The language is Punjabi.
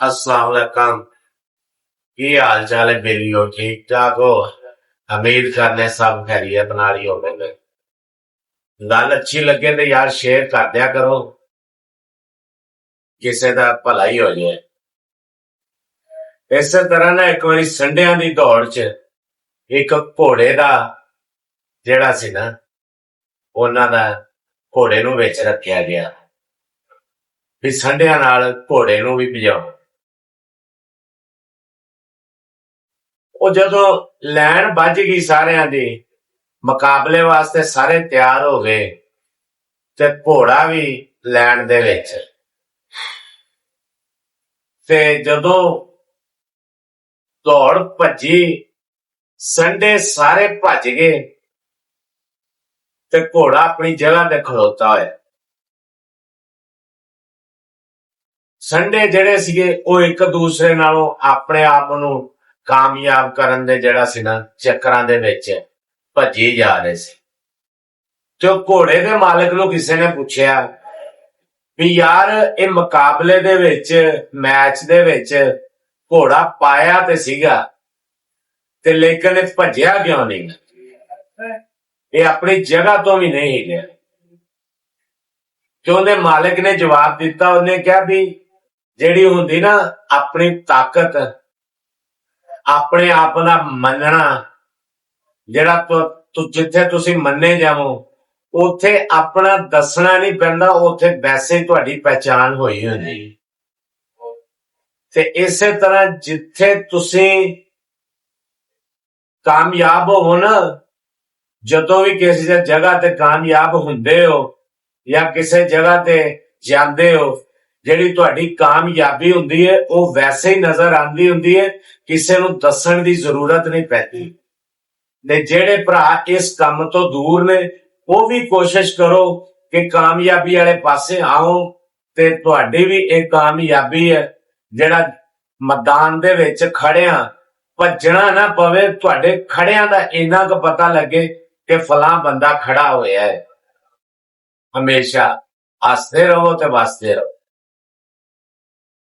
अस्सलाम वालेकुम। की हाल चाल है बेलियो? ठीक ठाक हो? उम्मीद करने सब खैरियत नाल ही होवे। गल अच्छी लगे तो यार शेयर कर दिया करो, किसी का भला ही हो जाए। इस तरह ना एक बारी संडियां दी दौड़ च एक घोड़े दा जेड़ा सी ना, उन्हां दा घोड़े नूं विच रखिया गया भी संडियां नाल घोड़े नूं भी भजाओ। ਉਹ ਜਦੋਂ ਲੈਣ ਵੱਜ ਗਈ ਸਾਰਿਆਂ ਦੀ, ਮੁਕਾਬਲੇ ਵਾਸਤੇ ਸਾਰੇ ਤਿਆਰ ਹੋ ਗਏ ਤੇ ਘੋੜਾ ਵੀ ਲੈਣ ਦੇ ਵਿੱਚ। ਤੇ ਜਦੋਂ ਦੌੜ ਭੱਜੀ, ਸੰਡੇ ਸਾਰੇ ਭੱਜ ਗਏ ਤੇ ਘੋੜਾ ਆਪਣੀ ਜਗ੍ਹਾ ਤੇ ਖਲੋਤਾ ਹੋਇਆ। ਸੰਡੇ ਜਿਹੜੇ ਸੀਗੇ ਉਹ ਇੱਕ ਦੂਸਰੇ ਨਾਲੋਂ ਆਪਣੇ ਆਪ ਨੂੰ ਕਾਮਯਾਬ ਕਰਨ ਦੇ ਜਿਹੜਾ ਸੀ ਨਾ ਚੱਕਰਾਂ ਦੇ ਵਿੱਚ ਭੱਜੀ ਜਾ ਰਹੇ ਸੀ। ਤੇ ਉਹ ਘੋੜੇ ਦੇ ਮਾਲਕ ਨੂੰ ਕਿਸੇ ਨੇ ਪੁੱਛਿਆ ਵੀ ਯਾਰ ਇਹ ਮੁਕਾਬਲੇ ਦੇ ਵਿੱਚ, ਮੈਚ ਦੇ ਵਿੱਚ ਘੋੜਾ ਪਾਇਆ ਤੇ ਸੀਗਾ ਤੇ ਲੇਕਿਨ ਇਹ ਭੱਜਿਆ ਕਿਉਂ ਨਹੀਂ? ਇਹ ਆਪਣੀ ਜਗ੍ਹਾ ਤੋਂ ਵੀ ਨਹੀਂ ਹਿੱਲਿਆ। ਤੇ ਉਹਦੇ ਮਾਲਕ ਨੇ ਜਵਾਬ ਦਿੱਤਾ, ਉਹਨੇ ਕਿਹਾ ਵੀ ਜਿਹੜੀ ਹੁੰਦੀ ਨਾ ਆਪਣੀ ਤਾਕਤ, ਆਪਣੇ ਆਪ ਦਾ ਮੰਨਣਾ, ਜਿਹੜਾ ਜਿੱਥੇ ਤੁਸੀਂ ਮੰਨੇ ਜਾਵੋ ਉੱਥੇ ਆਪਣਾ ਦੱਸਣਾ ਨਹੀਂ ਪੈਂਦਾ, ਉੱਥੇ ਵੈਸੇ ਹੀ ਤੁਹਾਡੀ ਪਹਿਚਾਣ ਹੋਈ ਹੁੰਦੀ। ਤੇ ਇਸੇ ਤਰ੍ਹਾਂ ਜਿੱਥੇ ਤੁਸੀਂ ਕਾਮਯਾਬ ਹੋਵੋ ਨਾ, ਜਦੋਂ ਵੀ ਕਿਸੇ ਜਗ੍ਹਾ ਤੇ ਕਾਮਯਾਬ ਹੁੰਦੇ ਹੋ ਜਾਂ ਕਿਸੇ ਜਗ੍ਹਾ ਤੇ ਜਾਂਦੇ ਹੋ, ਜਿਹੜੀ ਤੁਹਾਡੀ ਕਾਮਯਾਬੀ ਹੁੰਦੀ ਹੈ ਉਹ ਵੈਸੇ ਹੀ ਨਜ਼ਰ ਆਉਂਦੀ ਹੁੰਦੀ ਹੈ, ਕਿਸੇ ਨੂੰ ਦੱਸਣ ਦੀ ਜ਼ਰੂਰਤ ਨਹੀਂ ਪੈਂਦੀ। ਤੇ ਜਿਹੜੇ ਭਰਾ ਇਸ ਕੰਮ ਤੋਂ ਦੂਰ ਨੇ ਉਹ ਵੀ ਕੋਸ਼ਿਸ਼ ਕਰੋ ਕਿ ਕਾਮਯਾਬੀ ਵਾਲੇ ਪਾਸੇ ਆਓ ਤੇ ਤੁਹਾਡੀ ਵੀ ਇਹ ਕਾਮਯਾਬੀ ਹੈ। ਜਿਹੜਾ ਮੈਦਾਨ ਦੇ ਵਿੱਚ ਖੜਿਆਂ ਭੱਜਣਾ ਨਾ ਪਵੇ, ਤੁਹਾਡੇ ਖੜਿਆਂ ਦਾ ਇੰਨਾ ਕੁ ਪਤਾ ਲੱਗੇ ਕਿ ਫਲਾਂ ਬੰਦਾ ਖੜਾ ਹੋਇਆ ਹੈ। ਹਮੇਸ਼ਾ ਹੱਸਦੇ ਰਹੋ ਤੇ ਵਸਦੇ ਰਹੋ।